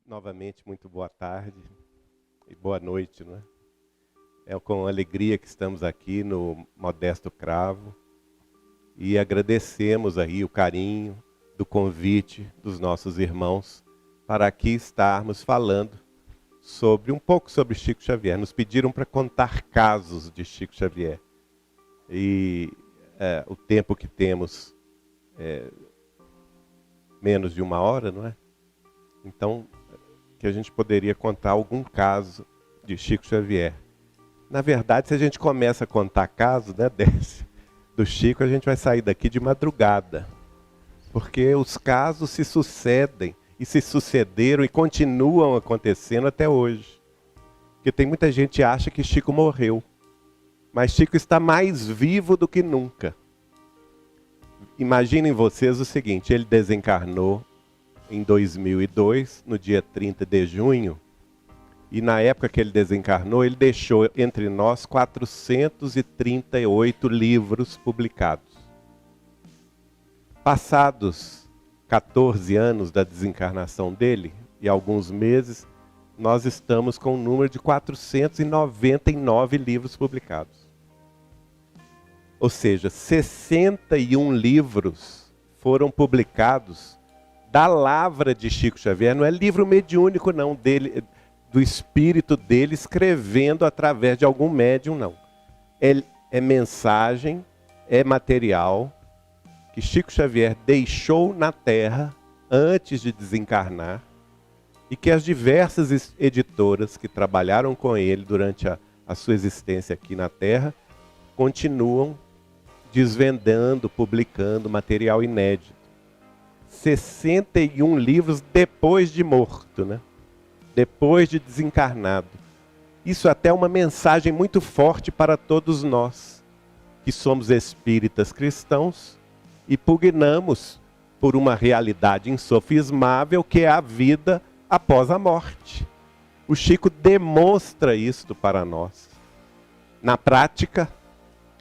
Novamente, muito boa tarde e boa noite, não é? É com alegria que estamos aqui no Modesto Cravo e agradecemos aí o carinho do convite dos nossos irmãos para aqui estarmos falando um pouco sobre Chico Xavier. Nos pediram para contar casos de Chico Xavier e o tempo que temos é menos de uma hora, não é? Então, que a gente poderia contar algum caso de Chico Xavier. Na verdade, se a gente começa a contar casos, né, do Chico, a gente vai sair daqui de madrugada. Porque os casos se sucedem, e se sucederam e continuam acontecendo até hoje. Porque tem muita gente que acha que Chico morreu. Mas Chico está mais vivo do que nunca. Imaginem vocês o seguinte, ele desencarnou em 2002, no dia 30 de junho, e na época que ele desencarnou, ele deixou entre nós 438 livros publicados. Passados 14 anos da desencarnação dele, e alguns meses, nós estamos com um número de 499 livros publicados. Ou seja, 61 livros foram publicados da lavra de Chico Xavier. Não é livro mediúnico não, dele, do espírito dele escrevendo através de algum médium, não. É mensagem, é material que Chico Xavier deixou na Terra antes de desencarnar e que as diversas editoras que trabalharam com ele durante a sua existência aqui na Terra continuam desvendando, publicando material inédito. 61 livros depois de morto, né? Depois de desencarnado. Isso até é uma mensagem muito forte para todos nós, que somos espíritas cristãos e pugnamos por uma realidade insofismável que é a vida após a morte. O Chico demonstra isto para nós. Na prática,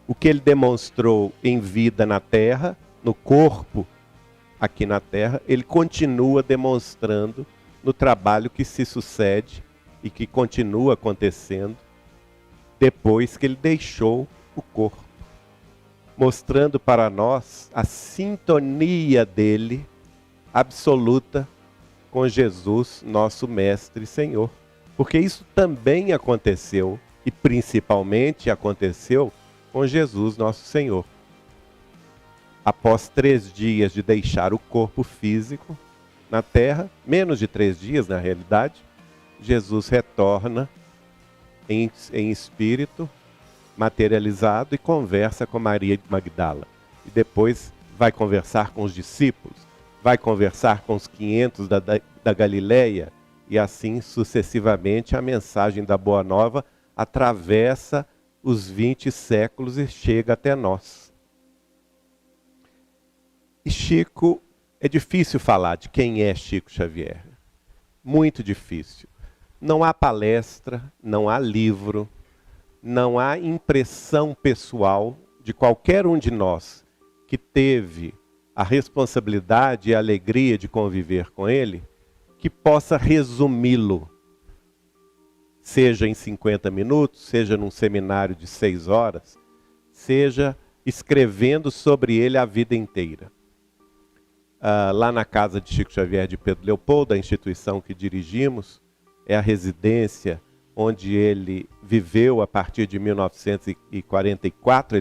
o que ele demonstrou em vida na Terra, no corpo aqui na Terra, ele continua demonstrando no trabalho que se sucede e que continua acontecendo depois que ele deixou o corpo, mostrando para nós a sintonia dele absoluta com Jesus, nosso Mestre e Senhor. Porque isso também aconteceu, e principalmente aconteceu com Jesus, nosso Senhor. Após 3 dias de deixar o corpo físico na Terra, menos de 3 dias na realidade, Jesus retorna em espírito materializado e conversa com Maria de Magdala. E depois vai conversar com os discípulos, vai conversar com os 500 da Galileia, e assim sucessivamente a mensagem da Boa Nova atravessa os 20 séculos e chega até nós. E Chico, é difícil falar de quem é Chico Xavier. Muito difícil. Não há palestra, não há livro, não há impressão pessoal de qualquer um de nós que teve a responsabilidade e a alegria de conviver com ele, que possa resumi-lo. Seja em 50 minutos, seja num seminário de 6 horas, seja escrevendo sobre ele a vida inteira. Lá na casa de Chico Xavier de Pedro Leopoldo, a instituição que dirigimos, é a residência onde ele viveu a partir de 1944.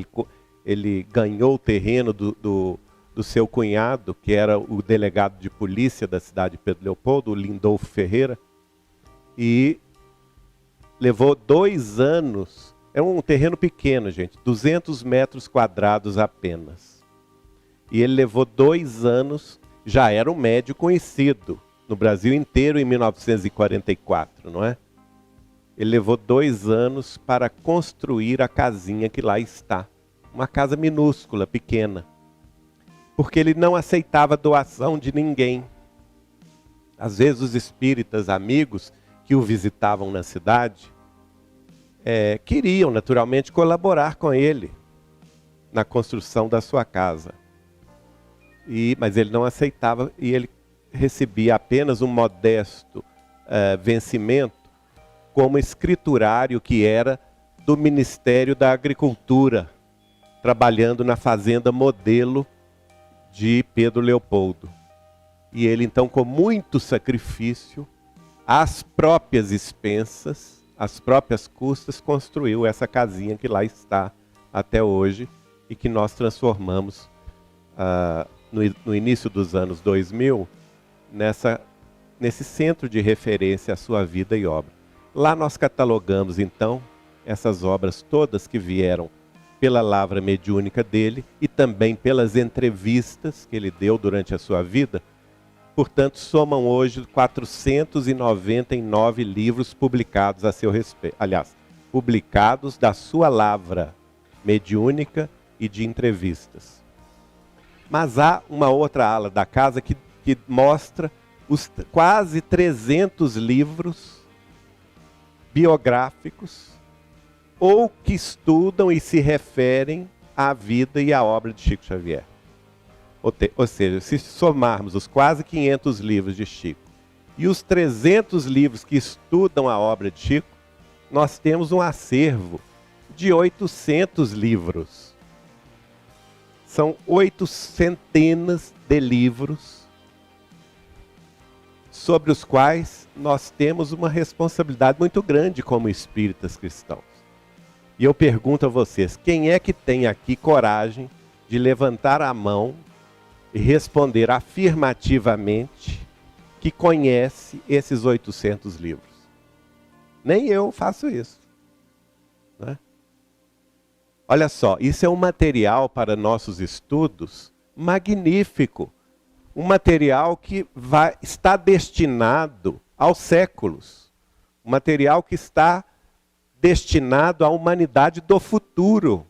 Ele ganhou o terreno do seu cunhado, que era o delegado de polícia da cidade de Pedro Leopoldo, o Lindolfo Ferreira, e levou 2 anos. É um terreno pequeno, gente, 200 metros quadrados apenas. E ele levou 2 anos, já era um médium conhecido no Brasil inteiro em 1944, não é? Ele levou 2 anos para construir a casinha que lá está. Uma casa minúscula, pequena. Porque ele não aceitava doação de ninguém. Às vezes os espíritas amigos que o visitavam na cidade queriam naturalmente colaborar com ele na construção da sua casa. Mas ele não aceitava e ele recebia apenas um modesto vencimento como escriturário que era do Ministério da Agricultura, trabalhando na fazenda modelo de Pedro Leopoldo. E ele então, com muito sacrifício, às próprias expensas, às próprias custas, construiu essa casinha que lá está até hoje e que nós transformamos no início dos anos 2000 nesse centro de referência à sua vida e obra. Lá nós catalogamos então essas obras todas que vieram pela lavra mediúnica dele e também pelas entrevistas que ele deu durante a sua vida. Portanto, somam hoje 499 livros publicados a seu respeito. Aliás, publicados da sua lavra mediúnica e de entrevistas. Mas há uma outra ala da casa que mostra os quase 300 livros biográficos ou que estudam e se referem à vida e à obra de Chico Xavier. Ou seja, se somarmos os quase 500 livros de Chico e os 300 livros que estudam a obra de Chico, nós temos um acervo de 800 livros. São 800 de livros sobre os quais nós temos uma responsabilidade muito grande como espíritas cristãos. E eu pergunto a vocês, quem é que tem aqui coragem de levantar a mão e responder afirmativamente que conhece esses 800 livros? Nem eu faço isso, né? Olha só, isso é um material para nossos estudos magnífico. Um material que está destinado aos séculos. Um material que está destinado à humanidade do futuro.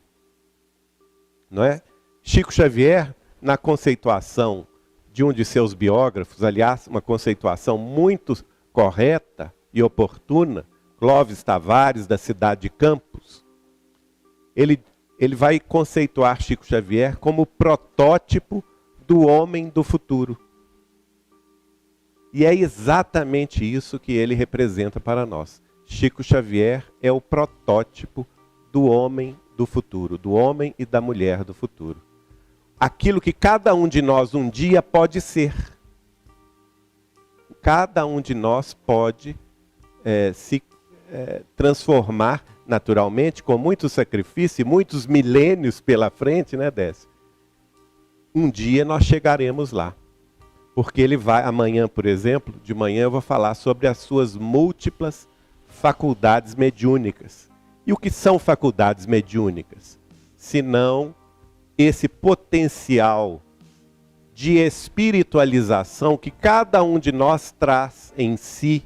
Não é? Chico Xavier, na conceituação de um de seus biógrafos, aliás, uma conceituação muito correta e oportuna, Clóvis Tavares, da cidade de Campos, ele vai conceituar Chico Xavier como protótipo do homem do futuro. E é exatamente isso que ele representa para nós. Chico Xavier é o protótipo do homem do futuro, do homem e da mulher do futuro. Aquilo que cada um de nós um dia pode ser. Cada um de nós pode se transformar naturalmente, com muito sacrifício e muitos milênios pela frente, né, Décio? Um dia nós chegaremos lá. Porque ele vai, amanhã, por exemplo, de manhã eu vou falar sobre as suas múltiplas faculdades mediúnicas. E o que são faculdades mediúnicas? Senão esse potencial de espiritualização que cada um de nós traz em si,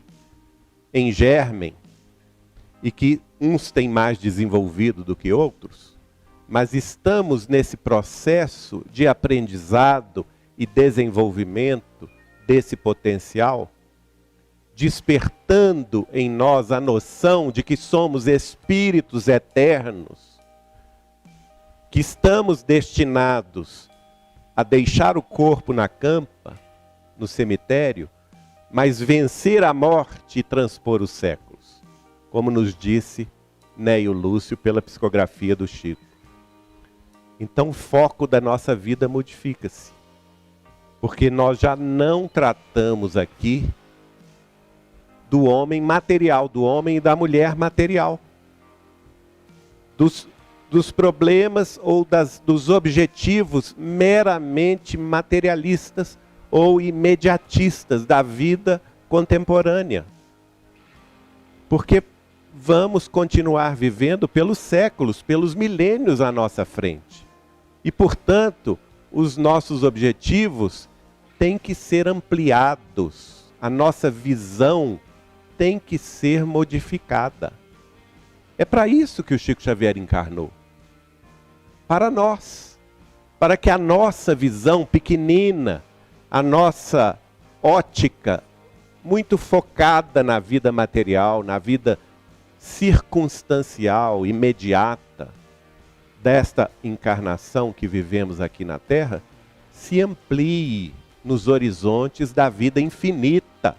em germen, e que uns têm mais desenvolvido do que outros, mas estamos nesse processo de aprendizado e desenvolvimento desse potencial, despertando em nós a noção de que somos espíritos eternos, que estamos destinados a deixar o corpo na campa, no cemitério, mas vencer a morte e transpor os séculos, como nos disse Neio Lúcio pela psicografia do Chico. Então o foco da nossa vida modifica-se, porque nós já não tratamos aqui do homem material, do homem e da mulher material, dos problemas ou dos objetivos meramente materialistas ou imediatistas da vida contemporânea. Porque vamos continuar vivendo pelos séculos, pelos milênios à nossa frente. E, portanto, os nossos objetivos têm que ser ampliados. A nossa visão tem que ser modificada. É para isso que o Chico Xavier encarnou. Para nós. Para que a nossa visão pequenina, a nossa ótica muito focada na vida material, na vida circunstancial, imediata, desta encarnação que vivemos aqui na Terra, se amplie nos horizontes da vida infinita.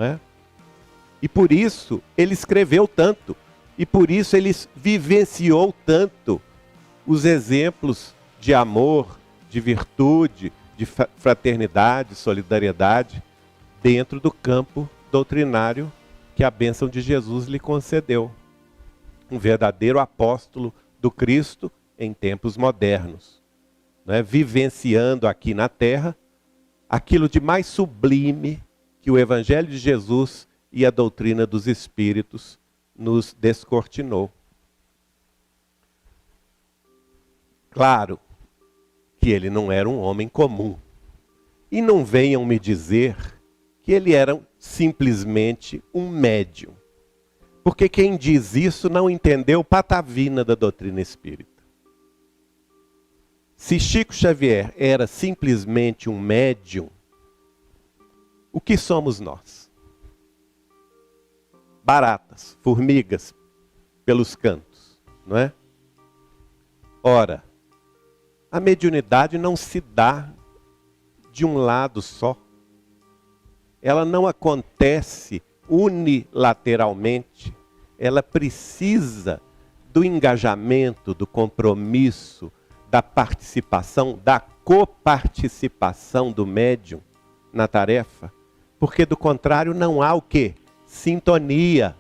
não é? E por isso ele escreveu tanto, e por isso ele vivenciou tanto os exemplos de amor, de virtude, de fraternidade, solidariedade, dentro do campo doutrinário que a bênção de Jesus lhe concedeu. Um verdadeiro apóstolo do Cristo em tempos modernos, né? Vivenciando aqui na terra aquilo de mais sublime que o Evangelho de Jesus e a doutrina dos Espíritos nos descortinou. Claro que ele não era um homem comum. E não venham me dizer que ele era simplesmente um médium. Porque quem diz isso não entendeu patavina da doutrina espírita. Se Chico Xavier era simplesmente um médium, o que somos nós? Baratas, formigas pelos cantos, não é? Ora, a mediunidade não se dá de um lado só. Ela não acontece unilateralmente. Ela precisa do engajamento, do compromisso, da participação, da coparticipação do médium na tarefa. Porque do contrário não há o quê? Sintonia.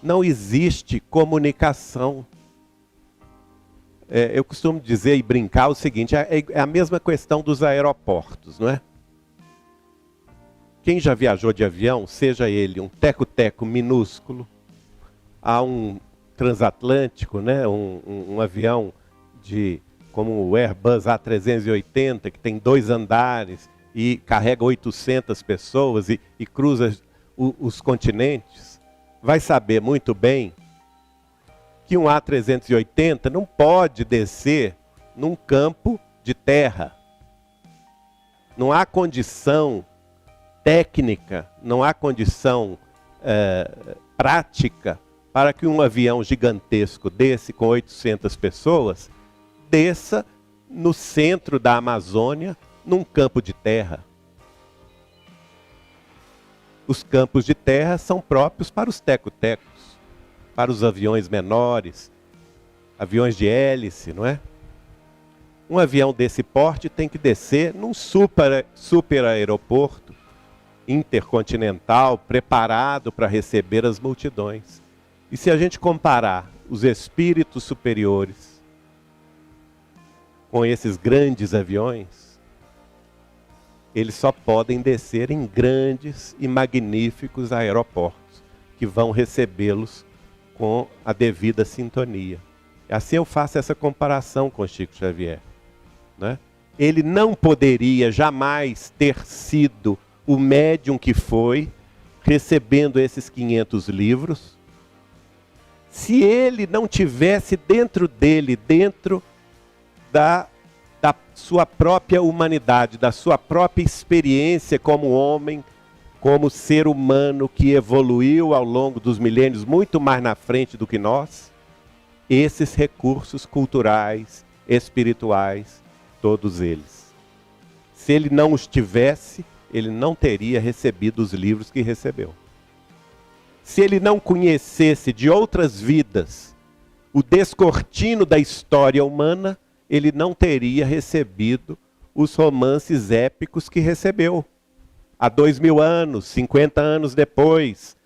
Não existe comunicação. Eu costumo dizer e brincar o seguinte, é a mesma questão dos aeroportos, não é? Quem já viajou de avião, seja ele um teco-teco minúsculo, há um transatlântico, né? um avião como o Airbus A380, que tem 2 andares e carrega 800 pessoas e cruza os continentes, vai saber muito bem que um A380 não pode descer num campo de terra. Não há condição técnica, não há condição prática para que um avião gigantesco desse com 800 pessoas desça no centro da Amazônia num campo de terra. Os campos de terra são próprios para os teco-tecos, para os aviões menores, aviões de hélice, não é? Um avião desse porte tem que descer num super aeroporto intercontinental, preparado para receber as multidões. E se a gente comparar os espíritos superiores com esses grandes aviões, eles só podem descer em grandes e magníficos aeroportos, que vão recebê-los com a devida sintonia. Assim eu faço essa comparação com Chico Xavier, né? Ele não poderia jamais ter sido o médium que foi, recebendo esses 500 livros, se ele não tivesse dentro dele, dentro da sua própria humanidade, da sua própria experiência como homem, como ser humano que evoluiu ao longo dos milênios muito mais na frente do que nós, esses recursos culturais, espirituais, todos eles. Se ele não os tivesse, ele não teria recebido os livros que recebeu. Se ele não conhecesse de outras vidas o descortino da história humana, ele não teria recebido os romances épicos que recebeu. Há 2000 anos, 50 anos depois,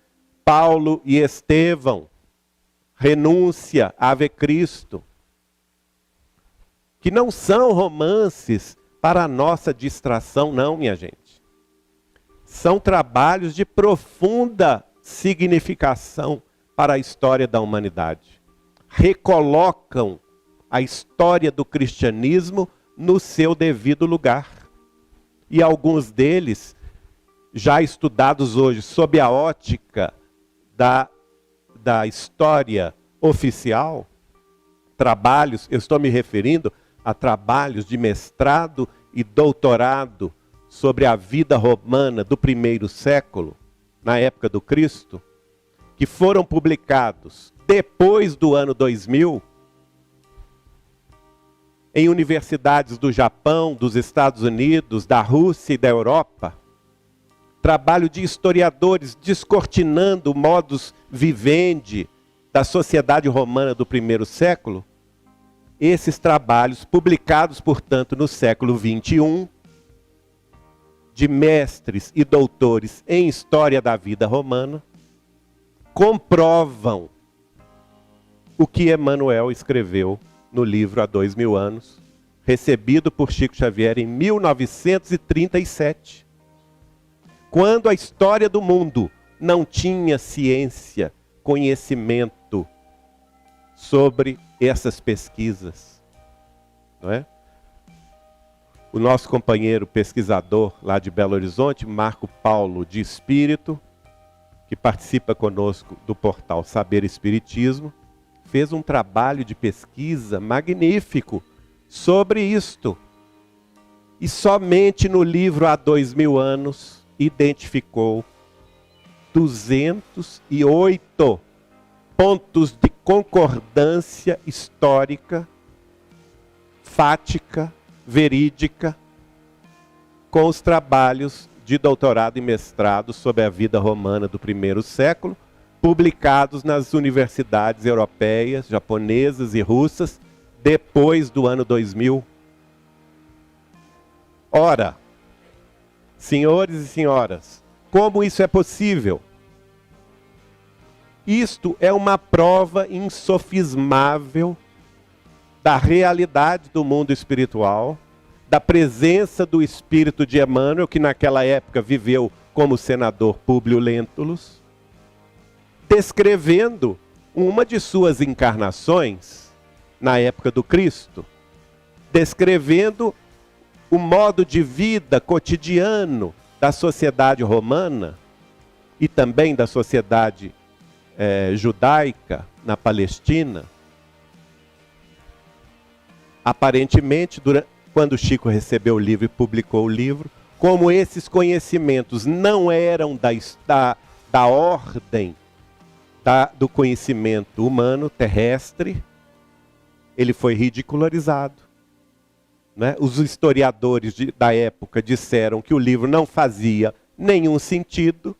Paulo e Estevão, Renúncia, Ave Cristo, que não são romances para a nossa distração, não, minha gente. São trabalhos de profunda significação para a história da humanidade. Recolocam a história do cristianismo no seu devido lugar. E alguns deles, já estudados hoje sob a ótica da história oficial, trabalhos, eu estou me referindo a trabalhos de mestrado e doutorado sobre a vida romana do primeiro século, na época do Cristo, que foram publicados depois do ano 2000, em universidades do Japão, dos Estados Unidos, da Rússia e da Europa, trabalho de historiadores descortinando o modus vivendi da sociedade romana do primeiro século, esses trabalhos, publicados, portanto, no século XXI, de mestres e doutores em história da vida romana, comprovam o que Emmanuel escreveu no livro há 2000 anos, recebido por Chico Xavier em 1937, quando a história do mundo não tinha ciência, conhecimento sobre essas pesquisas, não é? O nosso companheiro pesquisador lá de Belo Horizonte, Marco Paulo de Espírito, que participa conosco do portal Saber Espiritismo, fez um trabalho de pesquisa magnífico sobre isto. E somente no livro há 2000 anos identificou 208 pontos de concordância histórica, fática, verídica, com os trabalhos de doutorado e mestrado sobre a vida romana do primeiro século, publicados nas universidades europeias, japonesas e russas, depois do ano 2000. Ora, senhores e senhoras, como isso é possível? Isto é uma prova insofismável da realidade do mundo espiritual, da presença do espírito de Emmanuel, que naquela época viveu como senador Públio Lentulus, descrevendo uma de suas encarnações na época do Cristo, descrevendo o modo de vida cotidiano da sociedade romana e também da sociedade judaica na Palestina. Aparentemente, quando Chico recebeu o livro e publicou o livro, como esses conhecimentos não eram da ordem do conhecimento humano, terrestre, ele foi ridicularizado. Né? Os historiadores da época disseram que o livro não fazia nenhum sentido,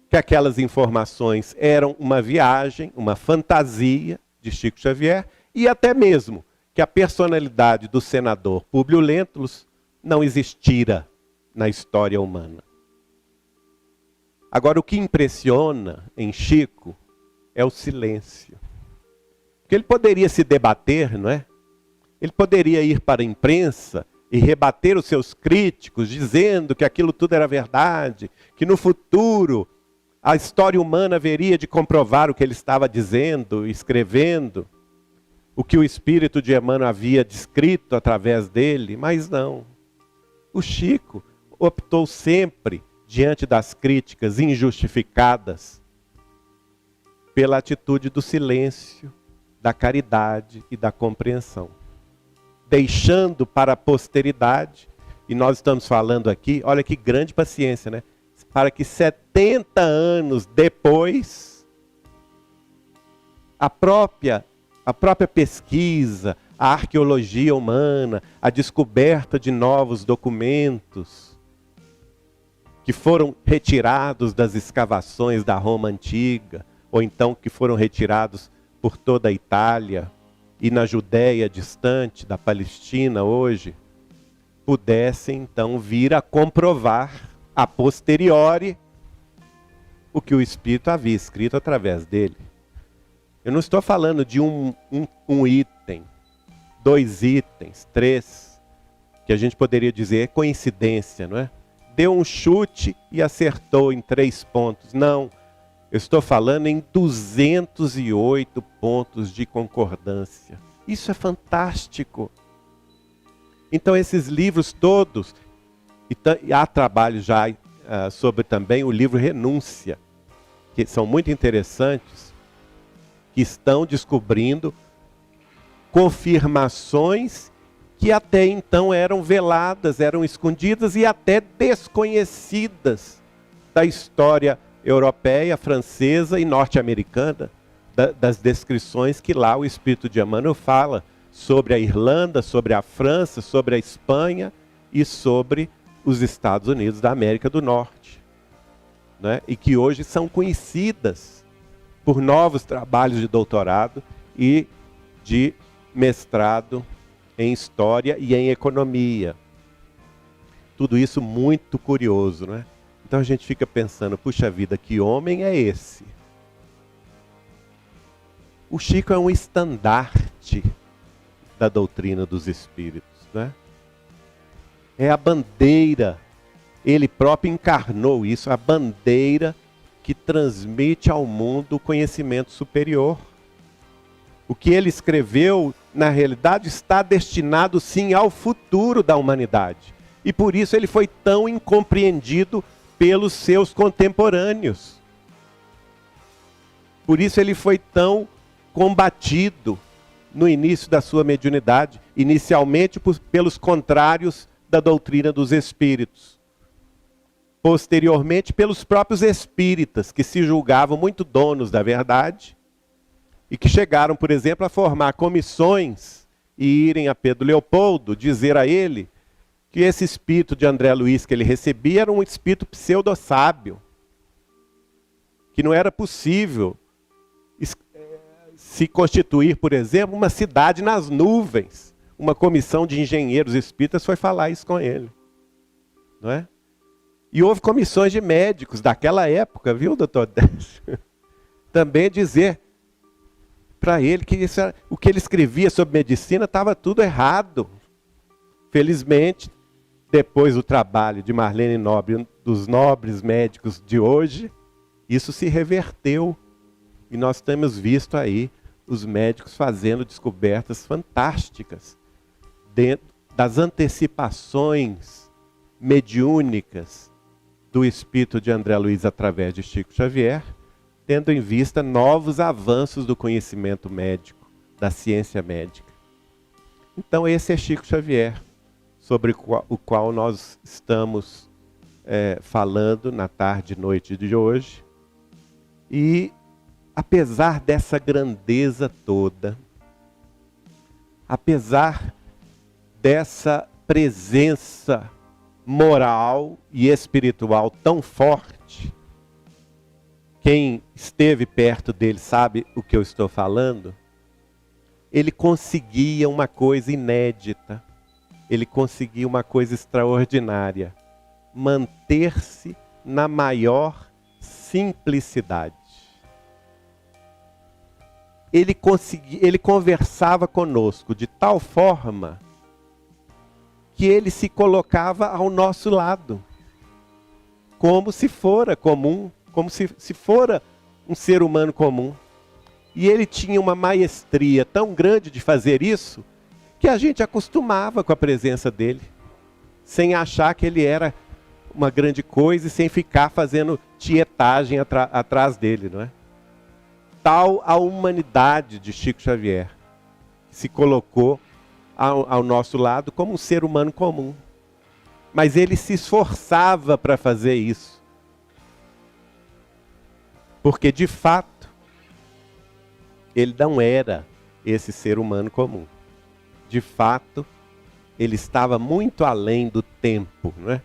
que aquelas informações eram uma viagem, uma fantasia de Chico Xavier, e até mesmo que a personalidade do senador Públio Lentulus não existira na história humana. Agora, o que impressiona em Chico é o silêncio. Porque ele poderia se debater, não é? Ele poderia ir para a imprensa e rebater os seus críticos, dizendo que aquilo tudo era verdade, que no futuro a história humana haveria de comprovar o que ele estava dizendo, escrevendo, o que o espírito de Emmanuel havia descrito através dele, mas não. O Chico optou sempre, diante das críticas injustificadas, pela atitude do silêncio, da caridade e da compreensão. Deixando para a posteridade, e nós estamos falando aqui, olha que grande paciência, né? Para que 70 anos depois, a própria pesquisa, a arqueologia humana, a descoberta de novos documentos que foram retirados das escavações da Roma antiga, ou então que foram retirados por toda a Itália e na Judéia distante da Palestina hoje, pudessem então vir a comprovar a posteriori o que o Espírito havia escrito através dele. Eu não estou falando de um item, 2 itens, 3, que a gente poderia dizer é coincidência, não é? Deu um chute e acertou em 3 pontos. Não, eu estou falando em 208 pontos de concordância. Isso é fantástico. Então esses livros todos, e há trabalho já sobre também o livro Renúncia, que são muito interessantes, que estão descobrindo confirmações que até então eram veladas, eram escondidas e até desconhecidas da história europeia, francesa e norte-americana, das descrições que lá o Espírito de Emmanuel fala sobre a Irlanda, sobre a França, sobre a Espanha e sobre os Estados Unidos da América do Norte, né? E que hoje são conhecidas por novos trabalhos de doutorado e de mestrado em História e em Economia. Tudo isso muito curioso, né? Então a gente fica pensando, puxa vida, que homem é esse? O Chico é um estandarte da doutrina dos espíritos, né? É a bandeira, ele próprio encarnou isso, a bandeira que transmite ao mundo o conhecimento superior. O que ele escreveu, na realidade, está destinado sim ao futuro da humanidade. E por isso ele foi tão incompreendido pelos seus contemporâneos. Por isso ele foi tão combatido no início da sua mediunidade, inicialmente pelos contrários da doutrina dos espíritos. Posteriormente pelos próprios espíritas, que se julgavam muito donos da verdade, e que chegaram, por exemplo, a formar comissões e irem a Pedro Leopoldo dizer a ele que esse espírito de André Luiz que ele recebia era um espírito pseudo-sábio, que não era possível se constituir, por exemplo, uma cidade nas nuvens. Uma comissão de engenheiros espíritas foi falar isso com ele, não é? E houve comissões de médicos daquela época, viu, doutor Décio? Também dizer para ele que o que ele escrevia sobre medicina estava tudo errado. Felizmente, depois do trabalho de Marlene Nobre, dos nobres médicos de hoje, isso se reverteu. E nós temos visto aí os médicos fazendo descobertas fantásticas dentro das antecipações mediúnicas do espírito de André Luiz através de Chico Xavier, tendo em vista novos avanços do conhecimento médico, da ciência médica. Então esse é Chico Xavier, sobre o qual nós estamos falando na tarde e noite de hoje. E apesar dessa grandeza toda, apesar dessa presença moral e espiritual tão forte, quem esteve perto dele sabe o que eu estou falando, ele conseguia uma coisa inédita, ele conseguia uma coisa extraordinária, manter-se na maior simplicidade. Ele conversava conosco de tal forma que ele se colocava ao nosso lado, como se fora comum, como se fora um ser humano comum. E ele tinha uma maestria tão grande de fazer isso, que a gente acostumava com a presença dele, sem achar que ele era uma grande coisa e sem ficar fazendo tietagem atrás dele, não é? Tal a humanidade de Chico Xavier, que se colocou ao nosso lado como um ser humano comum. Mas ele se esforçava para fazer isso. Porque, de fato, ele não era esse ser humano comum. De fato, ele estava muito além do tempo, não é?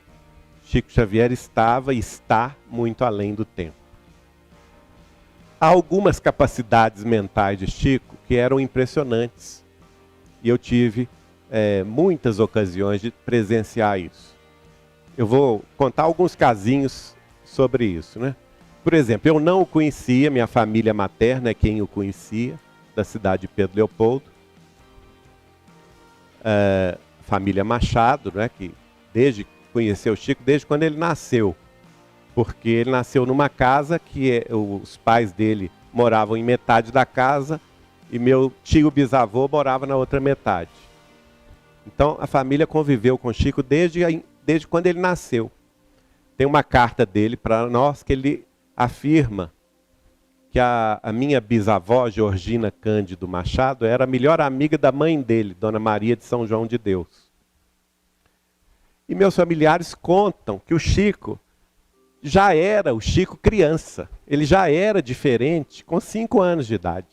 Chico Xavier estava e está muito além do tempo. Há algumas capacidades mentais de Chico que eram impressionantes. E eu tive muitas ocasiões de presenciar isso. Eu vou contar alguns casinhos sobre isso, né? Por exemplo, eu não o conhecia, minha família materna é quem o conhecia, da cidade de Pedro Leopoldo. Família Machado, né, que conheceu o Chico desde quando ele nasceu. Porque ele nasceu numa casa que os pais dele moravam em metade da casa e meu tio bisavô morava na outra metade. Então a família conviveu com o Chico desde quando ele nasceu. Tem uma carta dele para nós que ele afirma que a minha bisavó, Georgina Cândido Machado, era a melhor amiga da mãe dele, Dona Maria de São João de Deus. E meus familiares contam que o Chico já era o Chico criança. Ele já era diferente com 5 anos de idade.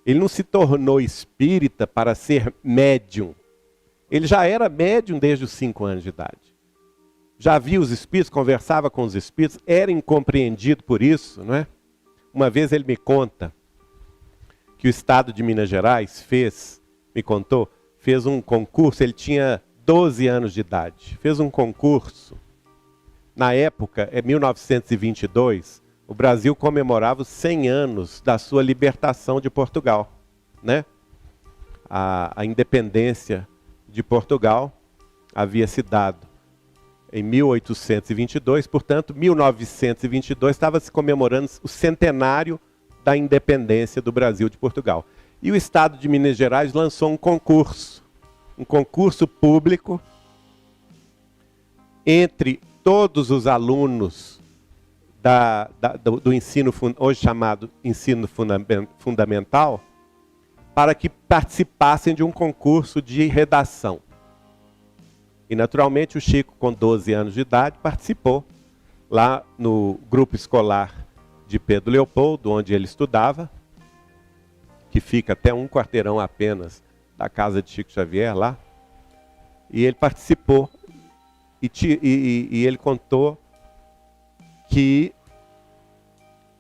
Ele não se tornou espírita para ser médium. Ele já era médium desde os 5 anos de idade. já via os espíritos, conversava com os espíritos, era incompreendido por isso, não é? Uma vez ele me conta que o Estado de Minas Gerais fez um concurso, ele tinha 12 anos de idade, fez um concurso. Na época, em 1922, o Brasil comemorava os 100 anos da sua libertação de Portugal, né? A independência de Portugal havia se dado em 1822, portanto, 1922 estava se comemorando o centenário da independência do Brasil de Portugal. E o Estado de Minas Gerais lançou um concurso público entre todos os alunos do ensino, hoje chamado ensino fundamental, para que participassem de um concurso de redação. E, naturalmente, o Chico, com 12 anos de idade, participou lá no grupo escolar de Pedro Leopoldo, onde ele estudava, que fica até um quarteirão apenas da casa de Chico Xavier lá. E ele participou e ele contou que,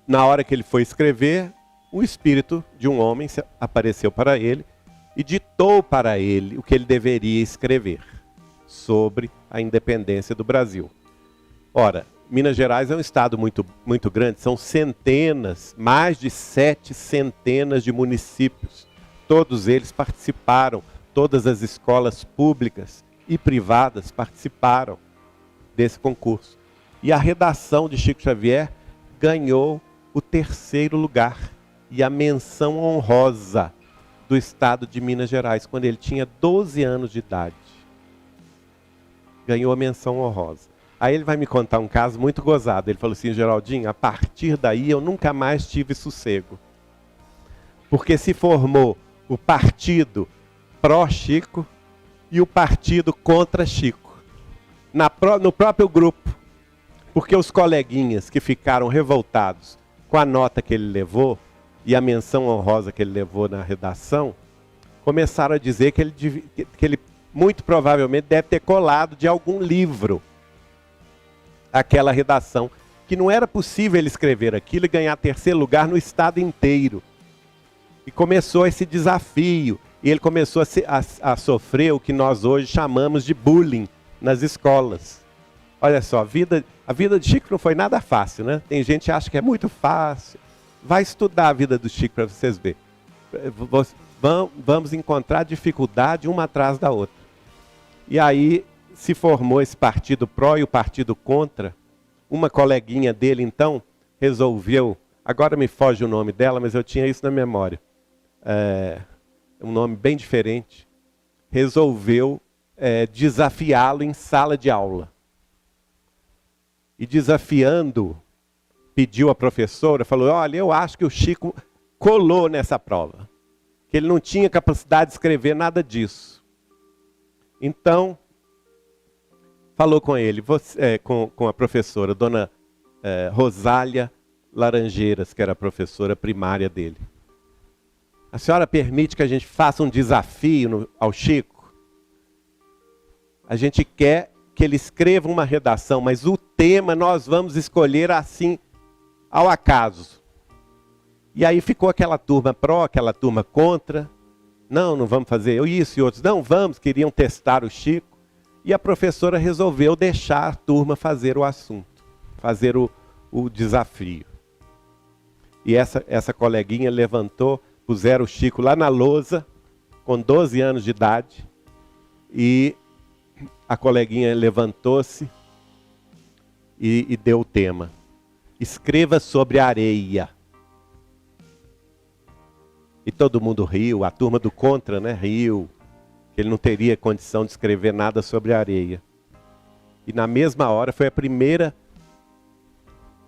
na hora que ele foi escrever, o espírito de um homem apareceu para ele e ditou para ele o que ele deveria escrever sobre a independência do Brasil. Ora, Minas Gerais é um estado muito, muito grande, são centenas, mais de 7 centenas de municípios. Todos eles participaram, todas as escolas públicas e privadas participaram desse concurso. E a redação de Chico Xavier ganhou o 3º lugar e a menção honrosa do estado de Minas Gerais, quando ele tinha 12 anos de idade. Ganhou a menção honrosa. Aí ele vai me contar um caso muito gozado. Ele falou assim: Geraldinho, a partir daí eu nunca mais tive sossego. Porque se formou o partido pró-Chico e o partido contra Chico. No próprio grupo. Porque os coleguinhas que ficaram revoltados com a nota que ele levou e a menção honrosa que ele levou na redação, começaram a dizer que ele muito provavelmente deve ter colado de algum livro aquela redação, que não era possível ele escrever aquilo e ganhar 3º lugar no estado inteiro. E começou esse desafio, e ele começou a sofrer o que nós hoje chamamos de bullying nas escolas. Olha só, a vida de Chico não foi nada fácil, né? Tem gente que acha que é muito fácil. Vai estudar a vida do Chico para vocês verem. Vamos encontrar dificuldade uma atrás da outra. E aí se formou esse partido pró e o partido contra. Uma coleguinha dele, então, resolveu, agora me foge o nome dela, mas eu tinha isso na memória, um nome bem diferente, resolveu desafiá-lo em sala de aula. E desafiando, pediu à professora, falou: olha, eu acho que o Chico colou nessa prova, que ele não tinha capacidade de escrever nada disso. Então, falou com ele, com a professora, dona Rosália Laranjeiras, que era a professora primária dele. A senhora permite que a gente faça um desafio ao Chico? A gente quer que ele escreva uma redação, mas o tema nós vamos escolher assim, ao acaso. E aí ficou aquela turma pró, aquela turma contra. Não vamos fazer isso, e outros, não vamos, queriam testar o Chico. E a professora resolveu deixar a turma fazer o assunto, fazer o desafio. E essa coleguinha levantou, puseram o Chico lá na lousa, com 12 anos de idade, e a coleguinha levantou-se e deu o tema: escreva sobre a areia. E todo mundo riu, a turma do contra, né, riu, que ele não teria condição de escrever nada sobre a areia. E na mesma hora foi a primeira,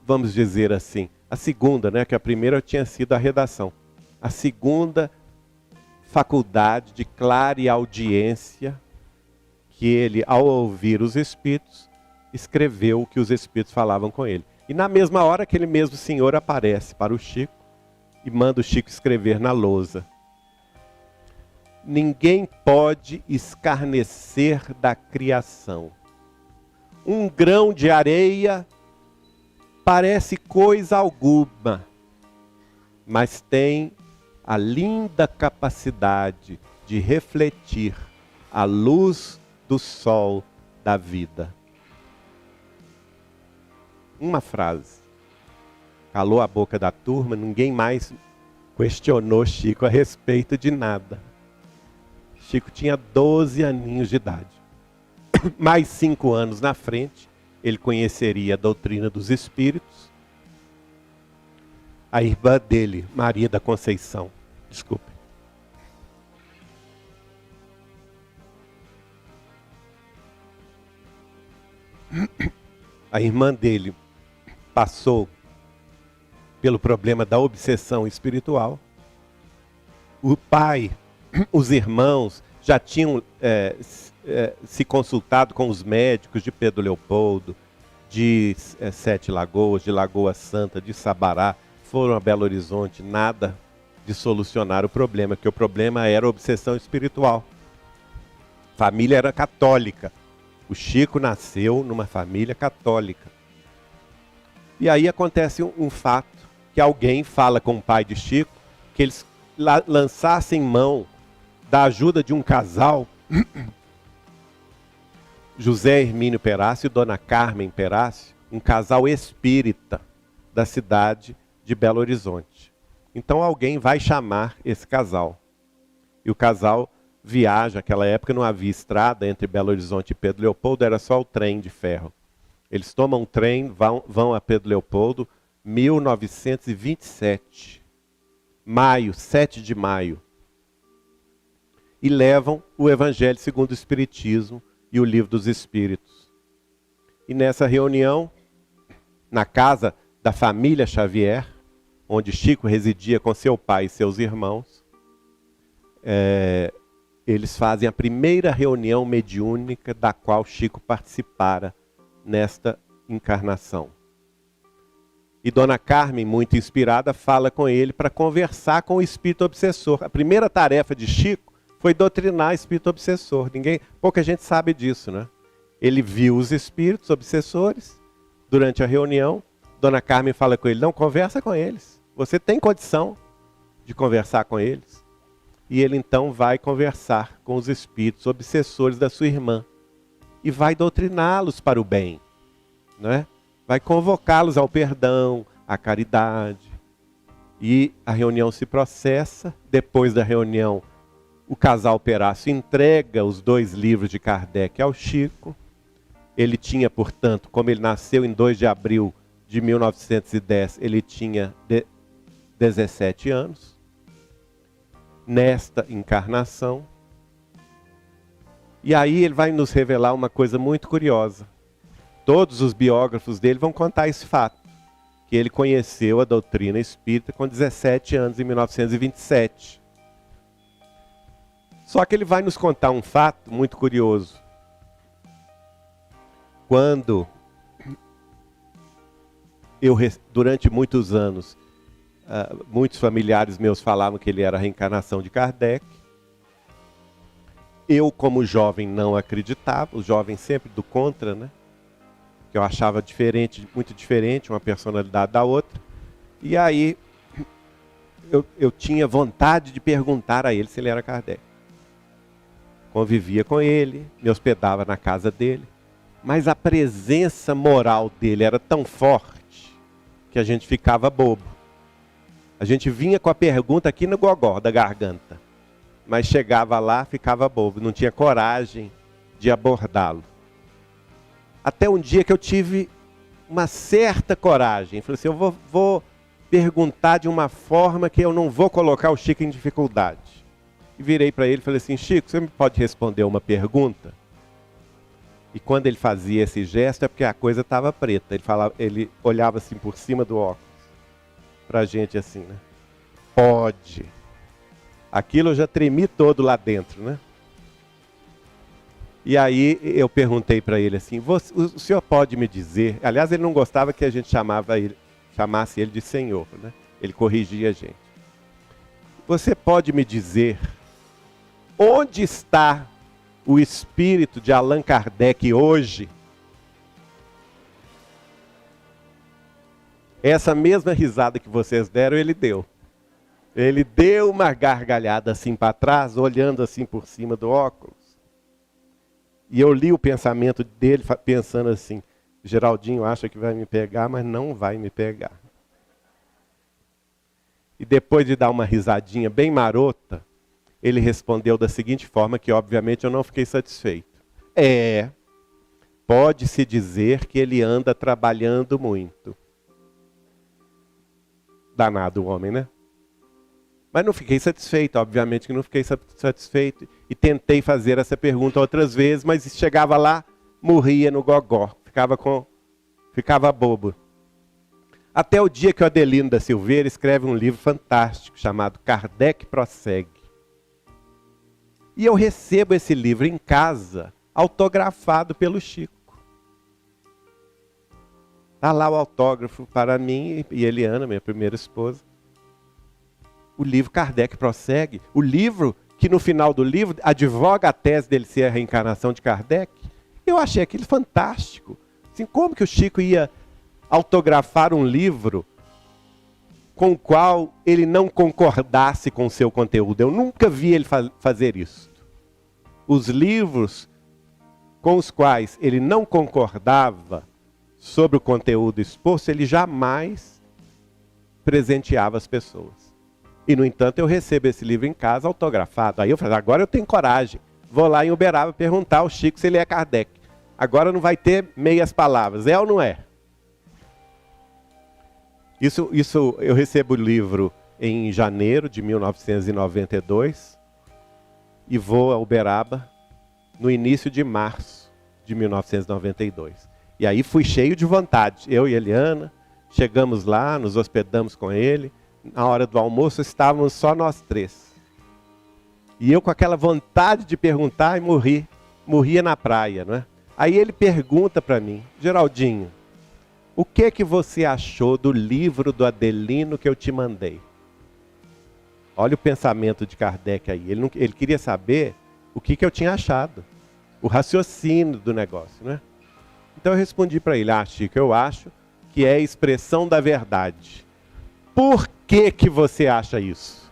vamos dizer assim, a segunda, né, que a primeira tinha sido a redação. A segunda faculdade de clareaudiência, que ele, ao ouvir os espíritos, escreveu o que os espíritos falavam com ele. E na mesma hora, aquele mesmo senhor aparece para o Chico e manda o Chico escrever na lousa. Ninguém pode escarnecer da criação. um grão de areia parece coisa alguma, mas tem a linda capacidade de refletir a luz do sol da vida. Uma frase. Calou a boca da turma, ninguém mais questionou Chico a respeito de nada. Chico tinha 12 aninhos de idade. Mais 5 anos na frente, ele conheceria a doutrina dos espíritos. A irmã dele, Maria da Conceição, desculpe. A irmã dele passou pelo problema da obsessão espiritual. O pai, os irmãos já tinham se consultado com os médicos de Pedro Leopoldo, de Sete Lagoas, de Lagoa Santa, de Sabará, foram a Belo Horizonte, nada de solucionar o problema, porque o problema era a obsessão espiritual. A família era católica. O Chico nasceu numa família católica. E aí acontece um fato, que alguém fala com o pai de Chico, que eles lançassem mão da ajuda de um casal, José Hermínio Perácio e Dona Carmen Perácio, um casal espírita da cidade de Belo Horizonte. Então alguém vai chamar esse casal. E o casal viaja, naquela época não havia estrada entre Belo Horizonte e Pedro Leopoldo, era só o trem de ferro. Eles tomam um trem, vão a Pedro Leopoldo, 1927, maio, 7 de maio. E levam o Evangelho segundo o Espiritismo e o Livro dos Espíritos. E nessa reunião, na casa da família Xavier, onde Chico residia com seu pai e seus irmãos, eles fazem a primeira reunião mediúnica da qual Chico participara nesta encarnação. E Dona Carmen, muito inspirada, fala com ele para conversar com o espírito obsessor. A primeira tarefa de Chico foi doutrinar o espírito obsessor. Pouca gente sabe disso, né? Ele viu os espíritos obsessores durante a reunião. Dona Carmen fala com ele, não, conversa com eles. Você tem condição de conversar com eles. E ele então vai conversar com os espíritos obsessores da sua irmã. E vai doutriná-los para o bem, né? Vai convocá-los ao perdão, à caridade. E a reunião se processa. Depois da reunião, o casal Perácio entrega os 2 livros de Kardec ao Chico. Ele tinha, portanto, como ele nasceu em 2 de abril de 1910, ele tinha 17 anos. Nesta encarnação. E aí ele vai nos revelar uma coisa muito curiosa. Todos os biógrafos dele vão contar esse fato, que ele conheceu a doutrina espírita com 17 anos, em 1927. Só que ele vai nos contar um fato muito curioso. Quando durante muitos anos, muitos familiares meus falavam que ele era a reencarnação de Kardec. Eu, como jovem, não acreditava, o jovem sempre do contra, né? Que eu achava diferente, muito diferente, uma personalidade da outra. E aí, eu tinha vontade de perguntar a ele se ele era Kardec. Convivia com ele, me hospedava na casa dele, mas a presença moral dele era tão forte que a gente ficava bobo. A gente vinha com a pergunta aqui no gogó da garganta, mas chegava lá, ficava bobo, não tinha coragem de abordá-lo. Até um dia que eu tive uma certa coragem. Falei assim, eu vou perguntar de uma forma que eu não vou colocar o Chico em dificuldade. E virei para ele e falei assim, Chico, você me pode responder uma pergunta? E quando ele fazia esse gesto é porque a coisa estava preta. Ele olhava assim por cima do óculos. Pra gente assim, né? Pode. Aquilo eu já tremi todo lá dentro, né? E aí eu perguntei para ele assim, o senhor pode me dizer... Aliás, ele não gostava que a gente chamasse ele de senhor, né? Ele corrigia a gente. Você pode me dizer onde está o espírito de Allan Kardec hoje? Essa mesma risada que vocês deram, ele deu. Ele deu uma gargalhada assim para trás, olhando assim por cima do óculos. E eu li o pensamento dele, pensando assim, Geraldinho acha que vai me pegar, mas não vai me pegar. E depois de dar uma risadinha bem marota, ele respondeu da seguinte forma, que obviamente eu não fiquei satisfeito. Pode-se dizer que ele anda trabalhando muito. Danado o homem, né? Mas não fiquei satisfeito, obviamente que não fiquei satisfeito. E tentei fazer essa pergunta outras vezes, mas chegava lá, morria no gogó, ficava bobo. Até o dia que o Adelino da Silveira escreve um livro fantástico chamado Kardec Prossegue. E eu recebo esse livro em casa, autografado pelo Chico. Está lá o autógrafo para mim e Eliana, minha primeira esposa. O livro Kardec Prossegue, o livro que no final do livro advoga a tese dele ser a reencarnação de Kardec. Eu achei aquilo fantástico. Assim, como que o Chico ia autografar um livro com o qual ele não concordasse com o seu conteúdo? Eu nunca vi ele fazer isso. Os livros com os quais ele não concordava sobre o conteúdo exposto, ele jamais presenteava as pessoas. E, no entanto, eu recebo esse livro em casa autografado. Aí eu falei, agora eu tenho coragem. Vou lá em Uberaba perguntar ao Chico se ele é Kardec. Agora não vai ter meias palavras. É ou não é? Isso eu recebo o livro em janeiro de 1992 e vou a Uberaba no início de março de 1992. E aí fui cheio de vontade. Eu e Eliana, chegamos lá, nos hospedamos com ele. Na hora do almoço estávamos só nós três. E eu com aquela vontade de perguntar e morria na praia, não é? Aí ele pergunta para mim, Geraldinho, o que você achou do livro do Adelino que eu te mandei? Olha o pensamento de Kardec aí. Ele queria saber o que eu tinha achado. O raciocínio do negócio, né? Então eu respondi para ele, Chico, eu acho que é a expressão da verdade. Por que você acha isso?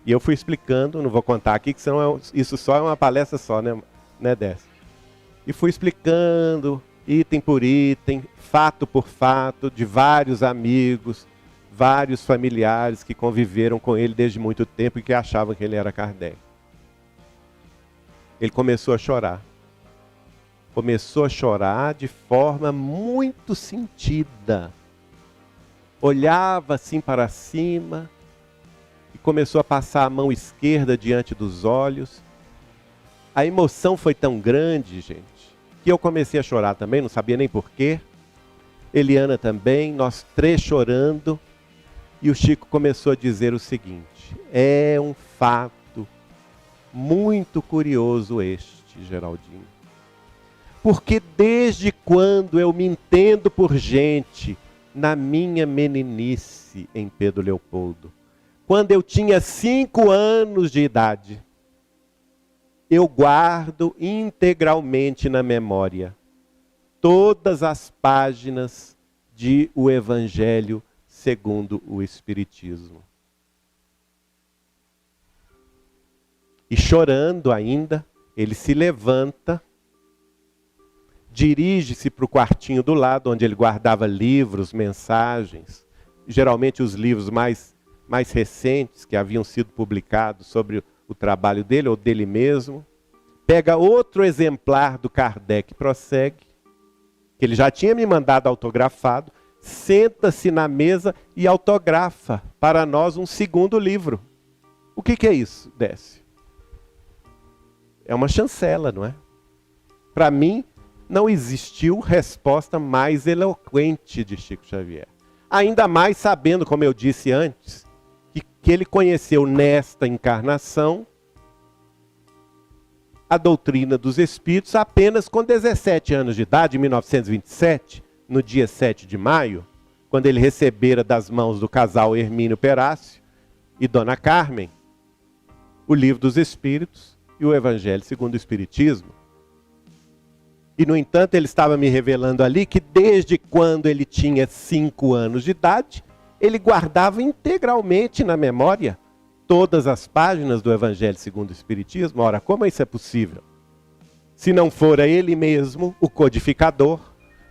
E eu fui explicando, não vou contar aqui, que senão isso só é uma palestra só, né Décio? E fui explicando, item por item, fato por fato, de vários amigos, vários familiares que conviveram com ele desde muito tempo e que achavam que ele era Kardec. Ele começou a chorar. Começou a chorar de forma muito sentida. Olhava assim para cima e começou a passar a mão esquerda diante dos olhos. A emoção foi tão grande, gente, que eu comecei a chorar também, não sabia nem porquê. Eliana também, nós três chorando. E o Chico começou a dizer o seguinte, é um fato muito curioso este, Geraldinho. Porque desde quando eu me entendo por gente, na minha meninice em Pedro Leopoldo, quando eu tinha 5 anos de idade, eu guardo integralmente na memória todas as páginas de O Evangelho segundo o Espiritismo. E chorando ainda, ele se levanta, dirige-se para o quartinho do lado, onde ele guardava livros, mensagens, geralmente os livros mais recentes que haviam sido publicados sobre o trabalho dele ou dele mesmo. Pega outro exemplar do Kardec Prossegue, que ele já tinha me mandado autografado, senta-se na mesa e autografa para nós um segundo livro. O que é isso, Décio? É uma chancela, não é? Para mim, não existiu resposta mais eloquente de Chico Xavier. Ainda mais sabendo, como eu disse antes, que ele conheceu nesta encarnação a doutrina dos Espíritos apenas com 17 anos de idade, em 1927, no dia 7 de maio, quando ele recebera das mãos do casal Hermínio Perácio e Dona Carmen o Livro dos Espíritos e o Evangelho segundo o Espiritismo. E, no entanto, ele estava me revelando ali que desde quando ele tinha 5 anos de idade, ele guardava integralmente na memória todas as páginas do Evangelho segundo o Espiritismo. Ora, como isso é possível? Se não fora ele mesmo, o codificador,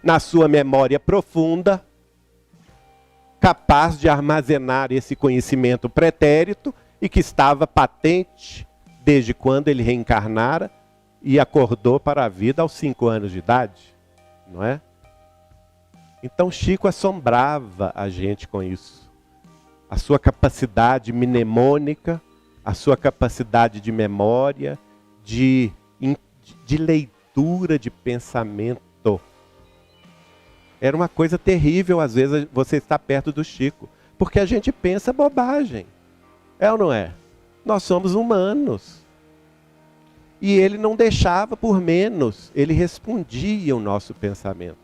na sua memória profunda, capaz de armazenar esse conhecimento pretérito e que estava patente desde quando ele reencarnara e acordou para a vida aos 5 anos de idade, não é? Então Chico assombrava a gente com isso. A sua capacidade mnemônica, a sua capacidade de memória, de leitura de pensamento. Era uma coisa terrível, às vezes, você estar perto do Chico. Porque a gente pensa bobagem. É ou não é? Nós somos humanos. E ele não deixava por menos. Ele respondia o nosso pensamento.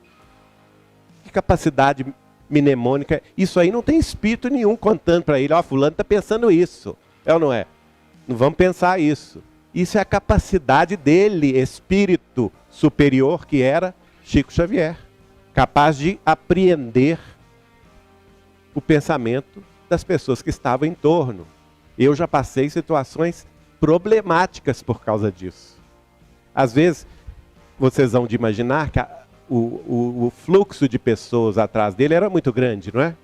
Que capacidade mnemônica. Isso aí não tem espírito nenhum contando para ele. Ó, fulano está pensando isso. É ou não é? Não vamos pensar isso. Isso é a capacidade dele, espírito superior, que era Chico Xavier. Capaz de apreender o pensamento das pessoas que estavam em torno. Eu já passei situações problemáticas por causa disso. Às vezes, vocês vão de imaginar que o fluxo de pessoas atrás dele era muito grande, não é?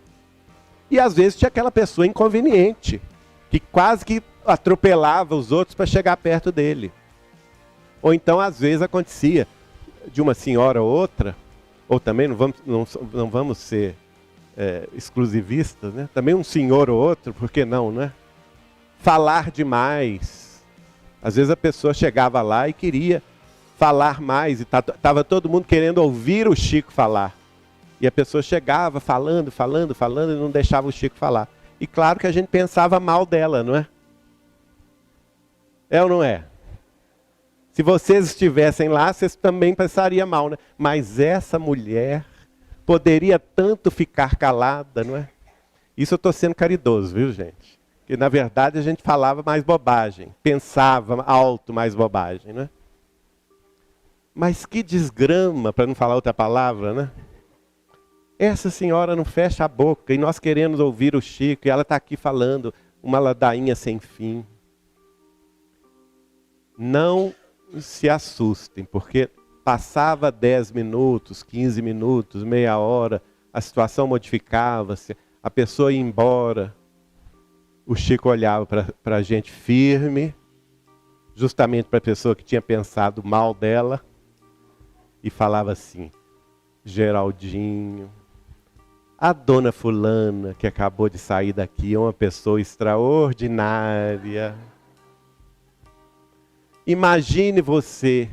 E às vezes tinha aquela pessoa inconveniente, que quase que atropelava os outros para chegar perto dele. Ou então, às vezes, acontecia de uma senhora ou outra, ou também não vamos ser exclusivistas, né? Também um senhor ou outro, por que não, né? Falar demais. Às vezes a pessoa chegava lá e queria falar mais, e estava todo mundo querendo ouvir o Chico falar. E a pessoa chegava falando e não deixava o Chico falar. E claro que a gente pensava mal dela, não é? É ou não é? Se vocês estivessem lá, vocês também pensariam mal, né? Mas essa mulher poderia tanto ficar calada, não é? Isso eu estou sendo caridoso, viu, gente? Porque, na verdade, a gente falava mais bobagem. Pensava alto mais bobagem, né? Mas que desgrama, para não falar outra palavra, né? Essa senhora não fecha a boca e nós queremos ouvir o Chico e ela está aqui falando uma ladainha sem fim. Não se assustem, porque passava 10 minutos, 15 minutos, meia hora, a situação modificava-se, a pessoa ia embora. O Chico olhava para a gente firme, justamente para a pessoa que tinha pensado mal dela, e falava assim: Geraldinho, a dona fulana que acabou de sair daqui é uma pessoa extraordinária. Imagine você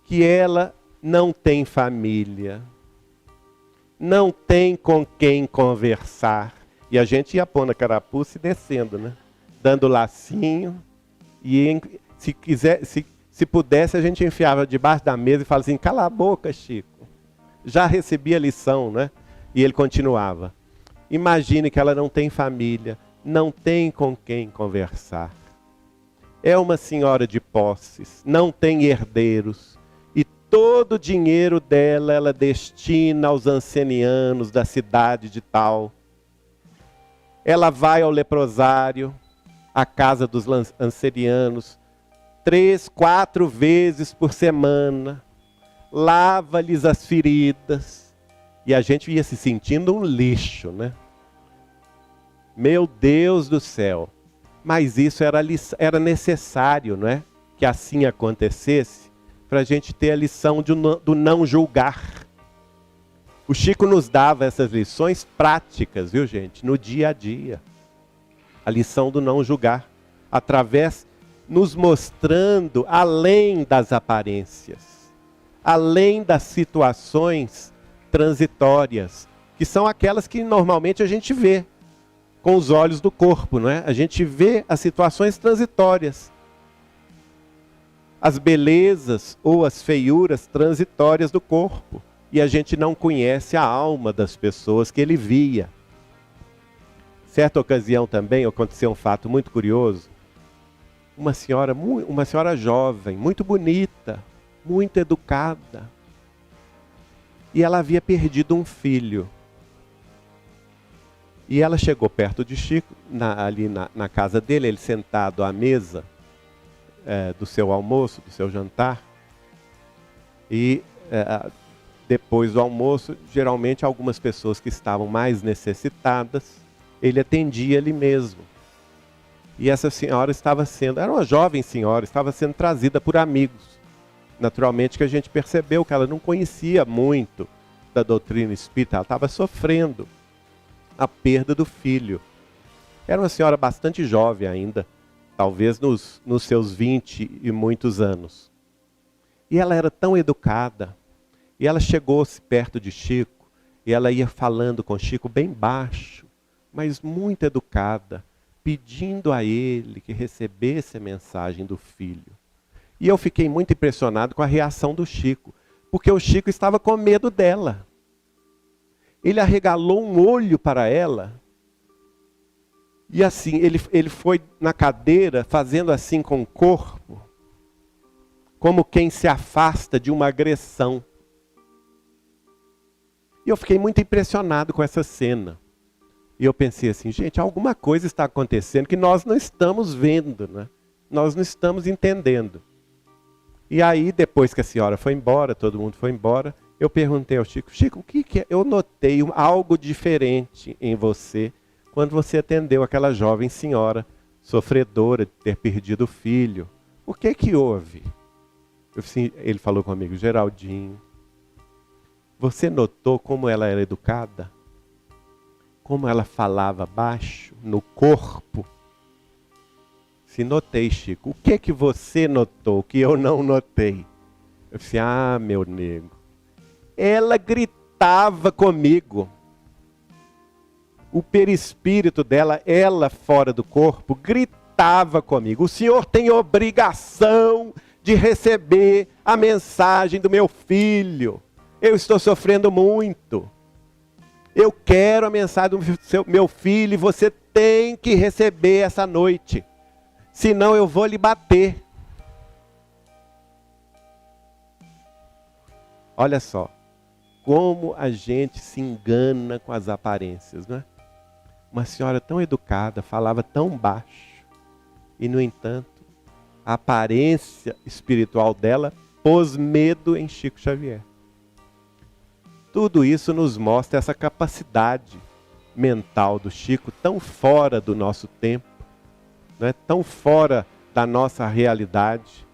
que ela não tem família, não tem com quem conversar. E a gente ia pondo a carapuça e descendo, né? Dando lacinho. E se pudesse, a gente enfiava debaixo da mesa e falava assim: cala a boca, Chico. Já recebi a lição, né? E ele continuava: imagine que ela não tem família, não tem com quem conversar. É uma senhora de posses, não tem herdeiros. E todo o dinheiro dela ela destina aos ancenianos da cidade de tal. Ela vai ao leprosário, à casa dos ancenianos, 3, 4 vezes por semana. Lava-lhes as feridas. E a gente ia se sentindo um lixo, né? Meu Deus do céu. Mas isso era necessário, não é? Que assim acontecesse, para a gente ter a lição do não julgar. O Chico nos dava essas lições práticas, viu, gente? No dia a dia. A lição do não julgar. Através, nos mostrando além das aparências. Além das situações transitórias. Que são aquelas que normalmente a gente vê com os olhos do corpo, não é? A gente vê as situações transitórias. As belezas ou as feiuras transitórias do corpo. E a gente não conhece a alma das pessoas que ele via. Certa ocasião também aconteceu um fato muito curioso. Uma senhora jovem, muito bonita, muito educada. E ela havia perdido um filho. E ela chegou perto de Chico, ali na casa dele, ele sentado à mesa do seu almoço, do seu jantar. E depois do almoço, geralmente algumas pessoas que estavam mais necessitadas, ele atendia ali mesmo. E essa senhora era uma jovem senhora, estava sendo trazida por amigos. Naturalmente que a gente percebeu que ela não conhecia muito da doutrina espírita, ela estava sofrendo a perda do filho. Era uma senhora bastante jovem ainda, talvez nos seus 20 e muitos anos. E ela era tão educada, e ela chegou-se perto de Chico, e ela ia falando com Chico bem baixo, mas muito educada, pedindo a ele que recebesse a mensagem do filho. E eu fiquei muito impressionado com a reação do Chico, porque o Chico estava com medo dela. Ele arregalou um olho para ela, e assim, ele foi na cadeira, fazendo assim com o corpo, como quem se afasta de uma agressão. E eu fiquei muito impressionado com essa cena. E eu pensei assim, gente, alguma coisa está acontecendo que nós não estamos vendo, né? Nós não estamos entendendo. E aí, depois que a senhora foi embora, todo mundo foi embora, eu perguntei ao Chico, Chico, o que é? Eu notei algo diferente em você quando você atendeu aquela jovem senhora sofredora de ter perdido o filho. O que houve? Ele falou comigo, Geraldinho, você notou como ela era educada? Como ela falava baixo, no corpo? Se notei, Chico. O que você notou que eu não notei? Eu disse, meu nego. Ela gritava comigo. O perispírito dela, ela fora do corpo, gritava comigo. O senhor tem obrigação de receber a mensagem do meu filho. Eu estou sofrendo muito. Eu quero a mensagem do meu filho e você tem que receber essa noite. Senão eu vou lhe bater. Olha só, como a gente se engana com as aparências, não é? Uma senhora tão educada, falava tão baixo, e no entanto, a aparência espiritual dela pôs medo em Chico Xavier. Tudo isso nos mostra essa capacidade mental do Chico, tão fora do nosso tempo, né? Tão fora da nossa realidade,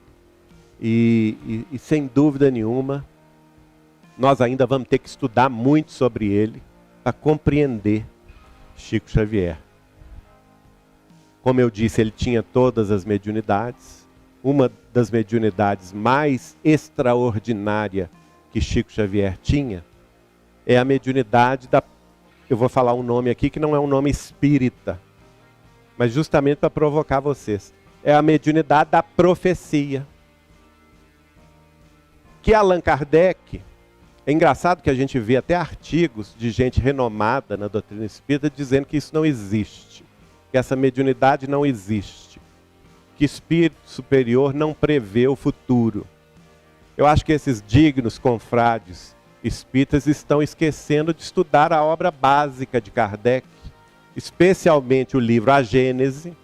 e sem dúvida nenhuma, nós ainda vamos ter que estudar muito sobre ele para compreender Chico Xavier. Como eu disse, ele tinha todas as mediunidades. Uma das mediunidades mais extraordinária que Chico Xavier tinha é a mediunidade eu vou falar um nome aqui que não é um nome espírita, mas justamente para provocar vocês. É a mediunidade da profecia. Que Allan Kardec, é engraçado que a gente vê até artigos de gente renomada na doutrina espírita dizendo que isso não existe, que essa mediunidade não existe, que espírito superior não prevê o futuro. Eu acho que esses dignos confrades espíritas estão esquecendo de estudar a obra básica de Kardec, especialmente o livro A Gênese,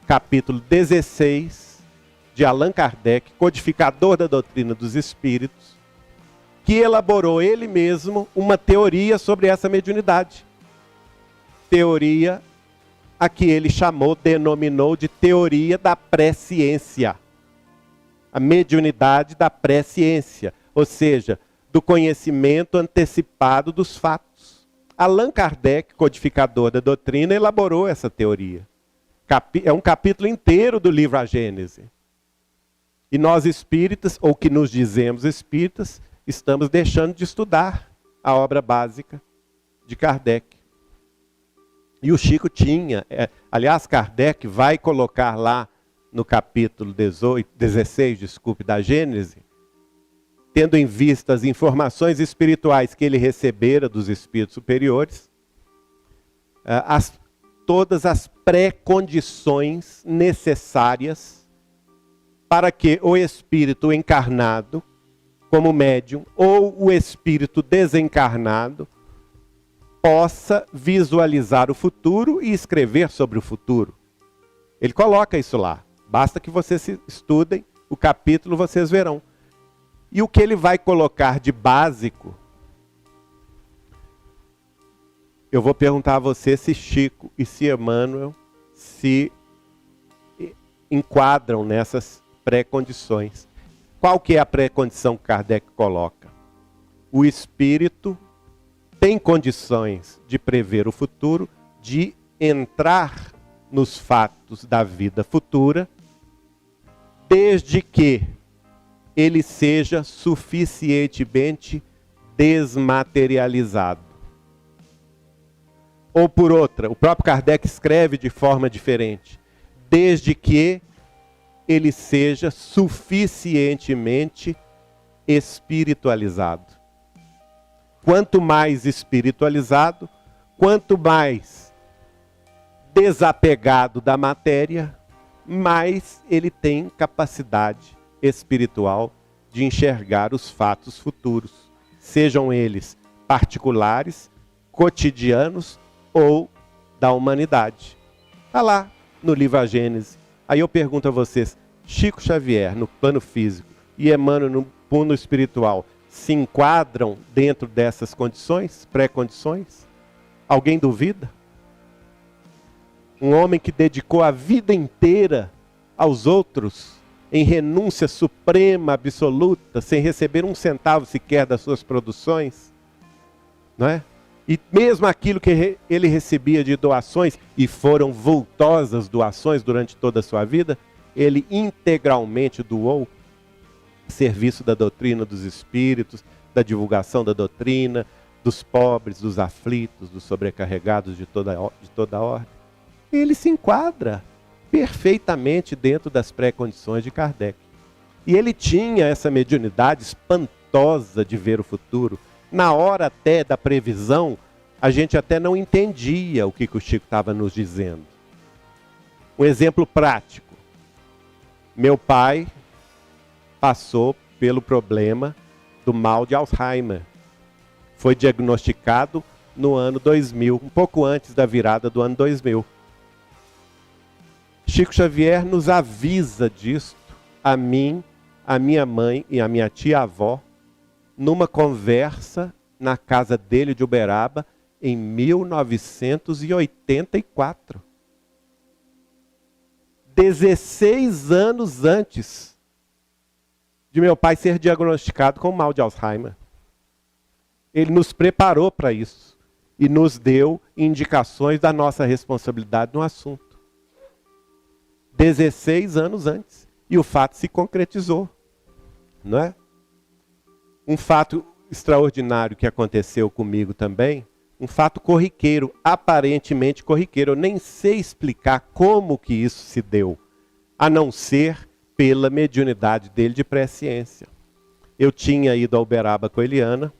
capítulo 16, de Allan Kardec, codificador da doutrina dos espíritos, que elaborou ele mesmo uma teoria sobre essa mediunidade. Teoria a que ele denominou de teoria da presciência. A mediunidade da presciência, ou seja, do conhecimento antecipado dos fatos. Allan Kardec, codificador da doutrina, elaborou essa teoria. É um capítulo inteiro do livro A Gênese. E nós espíritas, ou que nos dizemos espíritas, estamos deixando de estudar a obra básica de Kardec. E o Chico tinha, aliás, Kardec vai colocar lá no capítulo 16, da Gênese, tendo em vista as informações espirituais que ele recebera dos espíritos superiores, todas as pré-condições necessárias para que o espírito encarnado como médium, ou o espírito desencarnado, possa visualizar o futuro e escrever sobre o futuro. Ele coloca isso lá. Basta que vocês estudem o capítulo, vocês verão. E o que ele vai colocar de básico, eu vou perguntar a você se Chico e se Emmanuel se enquadram nessas pré-condições. Qual que é a pré-condição que Kardec coloca? O espírito tem condições de prever o futuro, de entrar nos fatos da vida futura, desde que ele seja suficientemente desmaterializado. Ou por outra, o próprio Kardec escreve de forma diferente, desde que ele seja suficientemente espiritualizado. Quanto mais espiritualizado, quanto mais desapegado da matéria, mais ele tem capacidade espiritual de enxergar os fatos futuros, sejam eles particulares, cotidianos ou da humanidade. Está lá no livro A Gênese. Aí eu pergunto a vocês, Chico Xavier no plano físico e Emmanuel no plano espiritual, se enquadram dentro dessas condições, pré-condições? Alguém duvida? Um homem que dedicou a vida inteira aos outros, em renúncia suprema, absoluta, sem receber um centavo sequer das suas produções, não é? E mesmo aquilo que ele recebia de doações, e foram vultosas doações durante toda a sua vida, ele integralmente doou serviço da doutrina dos espíritos, da divulgação da doutrina, dos pobres, dos aflitos, dos sobrecarregados de toda ordem. Ele se enquadra perfeitamente dentro das pré-condições de Kardec. E ele tinha essa mediunidade espantosa de ver o futuro. Na hora até da previsão, a gente até não entendia o que o Chico estava nos dizendo. Um exemplo prático. Meu pai passou pelo problema do mal de Alzheimer. Foi diagnosticado no ano 2000, um pouco antes da virada do ano 2000. Chico Xavier nos avisa disso, a mim, a minha mãe e a minha tia-avó, numa conversa na casa dele de Uberaba, em 1984. 16 anos antes de meu pai ser diagnosticado com mal de Alzheimer. Ele nos preparou para isso e nos deu indicações da nossa responsabilidade no assunto. 16 anos antes. E o fato se concretizou, não é? Um fato extraordinário que aconteceu comigo também, um fato corriqueiro, aparentemente corriqueiro. Eu nem sei explicar como que isso se deu, a não ser pela mediunidade dele de presciência. Eu tinha ido a Uberaba com a Eliana.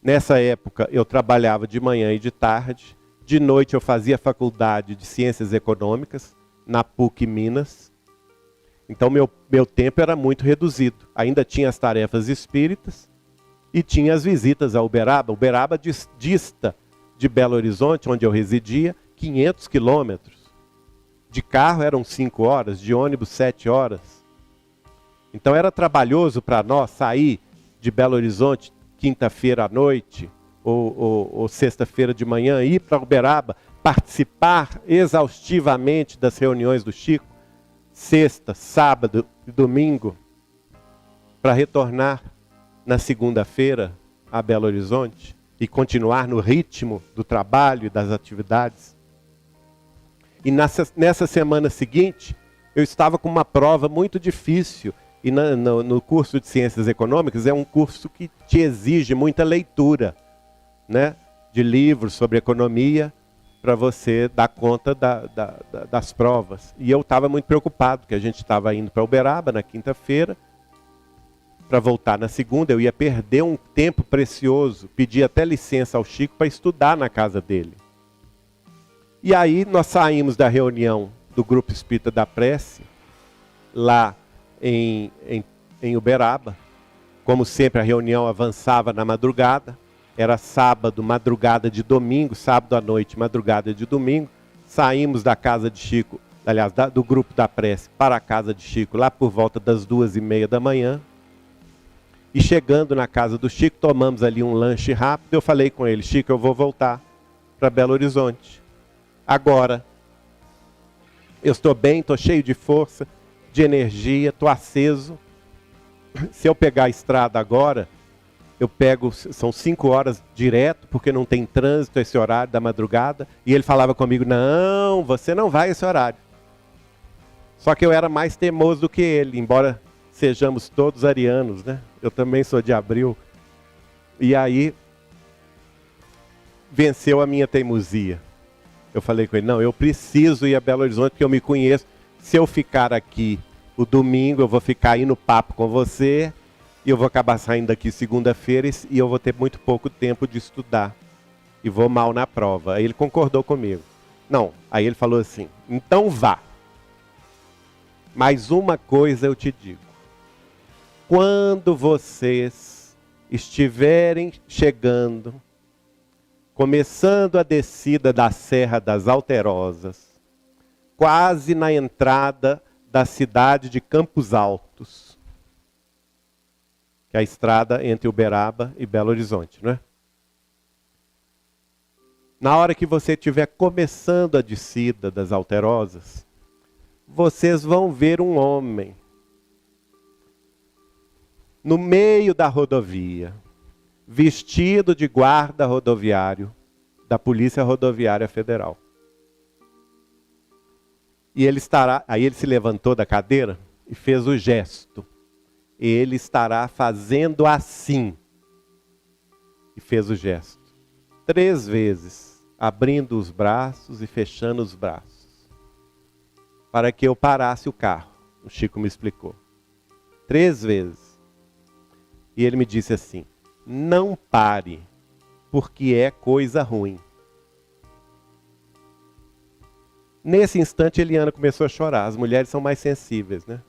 Nessa época eu trabalhava de manhã e de tarde. De noite eu fazia faculdade de Ciências Econômicas na PUC Minas. Então meu tempo era muito reduzido. Ainda tinha as tarefas espíritas e tinha as visitas a Uberaba. Uberaba dista de Belo Horizonte, onde eu residia, 500 quilômetros. De carro eram 5 horas, de ônibus 7 horas. Então era trabalhoso para nós sair de Belo Horizonte quinta-feira à noite ou sexta-feira de manhã, ir para Uberaba, participar exaustivamente das reuniões do Chico, sexta, sábado e domingo, para retornar na segunda-feira a Belo Horizonte e continuar no ritmo do trabalho e das atividades. E nessa semana seguinte, eu estava com uma prova muito difícil. E no curso de Ciências Econômicas é um curso que te exige muita leitura, né, de livros sobre economia, para você dar conta das provas. E eu estava muito preocupado, porque a gente estava indo para Uberaba na quinta-feira, para voltar na segunda, eu ia perder um tempo precioso, pedi até licença ao Chico para estudar na casa dele. E aí nós saímos da reunião do Grupo Espírita da Prece, lá em Uberaba, Como sempre, a reunião avançava na madrugada. Era sábado, madrugada de domingo, sábado à noite, madrugada de domingo. Saímos da casa de Chico, aliás, do grupo da prece para a casa de Chico, lá por volta das 2h30 da manhã. E chegando na casa do Chico, tomamos ali um lanche rápido. Eu falei com ele: Chico, eu vou voltar para Belo Horizonte. Agora, eu estou bem, estou cheio de força, de energia, estou aceso. Se eu pegar a estrada agora, eu pego, são 5 horas direto, porque não tem trânsito esse horário da madrugada. E ele falava comigo: não, você não vai esse horário. Só que eu era mais teimoso do que ele, embora sejamos todos arianos, né? Eu também sou de abril. E aí, venceu a minha teimosia. Eu falei com ele: não, eu preciso ir a Belo Horizonte, porque eu me conheço. Se eu ficar aqui o domingo, eu vou ficar aí no papo com você, e eu vou acabar saindo daqui segunda-feira, e eu vou ter muito pouco tempo de estudar. E vou mal na prova. Aí ele concordou comigo. Não, aí ele falou assim: então vá. Mas uma coisa eu te digo. Quando vocês estiverem chegando, começando a descida da Serra das Alterosas, quase na entrada da cidade de Campos Altos, que é a estrada entre Uberaba e Belo Horizonte, não é? Na hora que você estiver começando a descida das Alterosas, vocês vão ver um homem no meio da rodovia, vestido de guarda rodoviário da Polícia Rodoviária Federal. E ele estará, aí ele se levantou da cadeira e fez o gesto. Ele estará fazendo assim. E fez o gesto. 3 vezes, abrindo os braços e fechando os braços, para que eu parasse o carro. O Chico me explicou. 3 vezes. E ele me disse assim: não pare, porque é coisa ruim. Nesse instante, Eliana começou a chorar. As mulheres são mais sensíveis, né?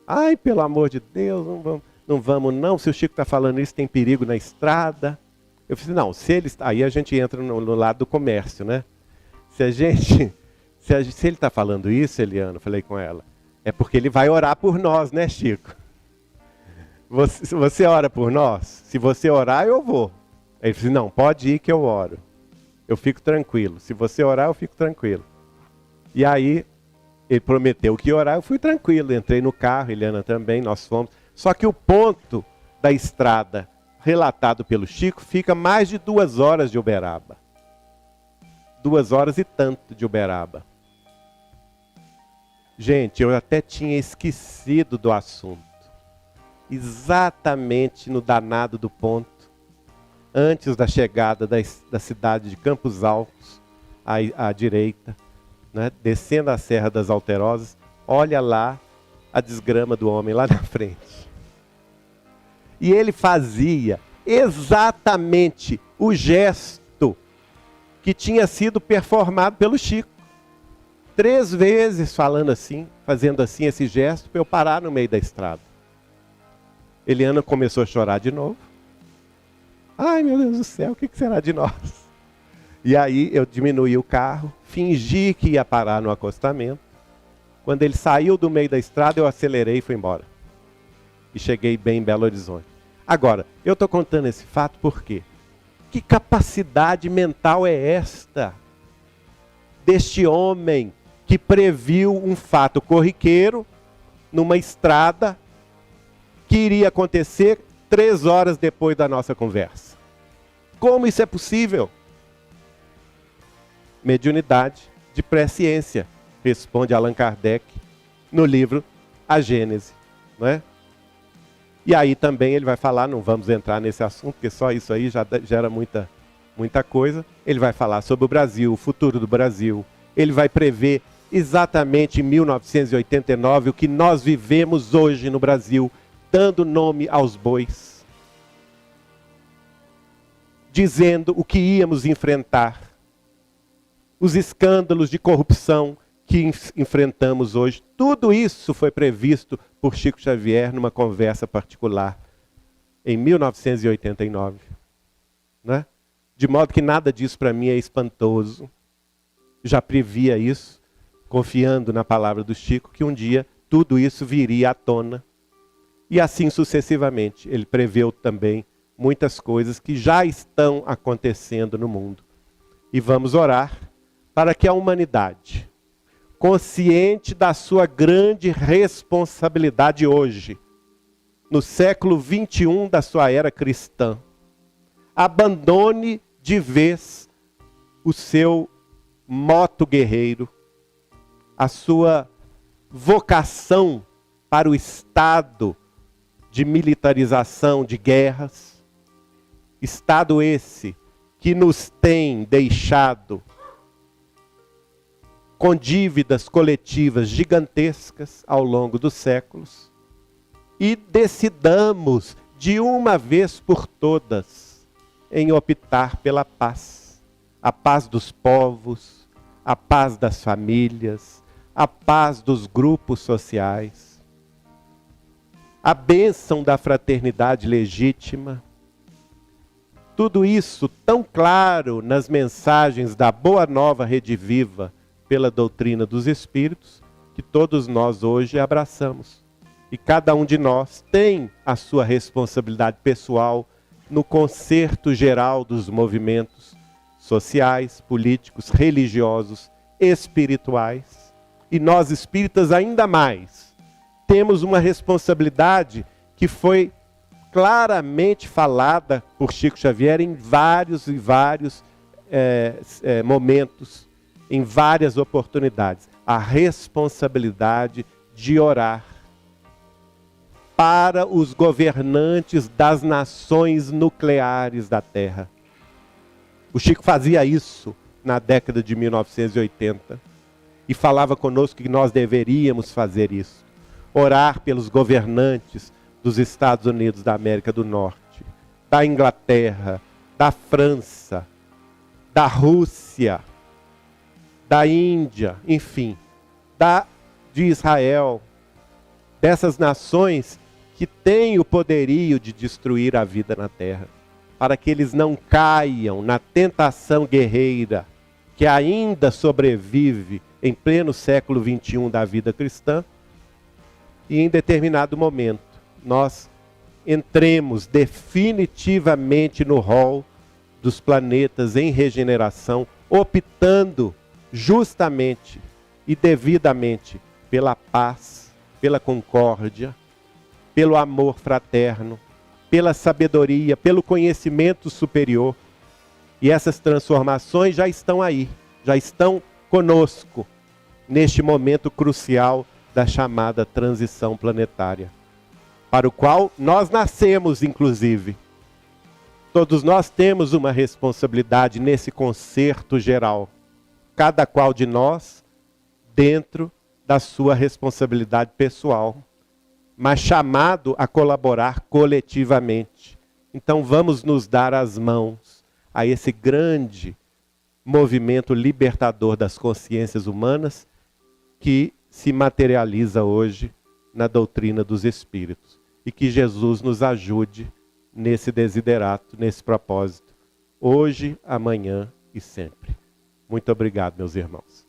Ai, pelo amor de Deus, não vamos não. Se o Chico está falando isso, tem perigo na estrada. Eu falei: não, se ele está... Aí a gente entra no lado do comércio, né? Se ele está falando isso, Eliana, eu falei com ela, é porque ele vai orar por nós, né, Chico? Você ora por nós? Se você orar, eu vou. Ele disse: não, pode ir que eu oro. Eu fico tranquilo. Se você orar, eu fico tranquilo. E aí, ele prometeu que ia orar, eu fui tranquilo. Entrei no carro, Eliana também, nós fomos. Só que o ponto da estrada, relatado pelo Chico, fica mais de 2 horas de Uberaba. 2 horas e tanto de Uberaba. Gente, eu até tinha esquecido do assunto. Exatamente no danado do ponto, antes da chegada da cidade de Campos Altos, à direita, né, descendo a Serra das Alterosas, olha lá a desgrama do homem lá na frente. E ele fazia exatamente o gesto que tinha sido performado pelo Chico. 3 vezes falando assim, fazendo assim esse gesto, para eu parar no meio da estrada. Eliana começou a chorar de novo. Ai, meu Deus do céu, o que será de nós? E aí eu diminuí o carro, fingi que ia parar no acostamento. Quando ele saiu do meio da estrada, eu acelerei e fui embora. E cheguei bem em Belo Horizonte. Agora, eu estou contando esse fato por quê? Que capacidade mental é esta? Deste homem que previu um fato corriqueiro numa estrada que iria acontecer 3 horas depois da nossa conversa. Como isso é possível? Mediunidade de presciência, responde Allan Kardec no livro A Gênese, não é? E aí também ele vai falar, não vamos entrar nesse assunto, porque só isso aí já gera muita coisa. Ele vai falar sobre o Brasil, o futuro do Brasil. Ele vai prever exatamente em 1989 o que nós vivemos hoje no Brasil, dando nome aos bois, dizendo o que íamos enfrentar, os escândalos de corrupção que enfrentamos hoje. Tudo isso foi previsto por Chico Xavier numa conversa particular em 1989. Né? De modo que nada disso para mim é espantoso. Já previa isso, confiando na palavra do Chico, que um dia tudo isso viria à tona. E assim sucessivamente. Ele preveu também muitas coisas que já estão acontecendo no mundo. E vamos orar para que a humanidade, consciente da sua grande responsabilidade hoje, no século 21 da sua era cristã, abandone de vez o seu moto guerreiro, a sua vocação para o estado de militarização, de guerras, estado esse que nos tem deixado com dívidas coletivas gigantescas ao longo dos séculos, e decidamos de uma vez por todas em optar pela paz, a paz dos povos, a paz das famílias, a paz dos grupos sociais, a bênção da fraternidade legítima. Tudo isso tão claro nas mensagens da Boa Nova Rede Viva pela doutrina dos Espíritos, que todos nós hoje abraçamos. E cada um de nós tem a sua responsabilidade pessoal no concerto geral dos movimentos sociais, políticos, religiosos, espirituais. E nós espíritas ainda mais temos uma responsabilidade que foi claramente falada por Chico Xavier em vários momentos, em várias oportunidades. A responsabilidade de orar para os governantes das nações nucleares da Terra. O Chico fazia isso na década de 1980 e falava conosco que nós deveríamos fazer isso. Orar pelos governantes dos Estados Unidos da América do Norte, da Inglaterra, da França, da Rússia, da Índia, enfim, de Israel, dessas nações que têm o poderio de destruir a vida na Terra, para que eles não caiam na tentação guerreira que ainda sobrevive em pleno século 21 da vida cristã, e em determinado momento nós entremos definitivamente no rol dos planetas em regeneração, optando justamente e devidamente pela paz, pela concórdia, pelo amor fraterno, pela sabedoria, pelo conhecimento superior. E essas transformações já estão aí, já estão conosco, neste momento crucial da chamada transição planetária, para o qual nós nascemos, inclusive. Todos nós temos uma responsabilidade nesse concerto geral, cada qual de nós dentro da sua responsabilidade pessoal, mas chamado a colaborar coletivamente. Então vamos nos dar as mãos a esse grande movimento libertador das consciências humanas que se materializa hoje na doutrina dos Espíritos. E que Jesus nos ajude nesse desiderato, nesse propósito, hoje, amanhã e sempre. Muito obrigado, meus irmãos.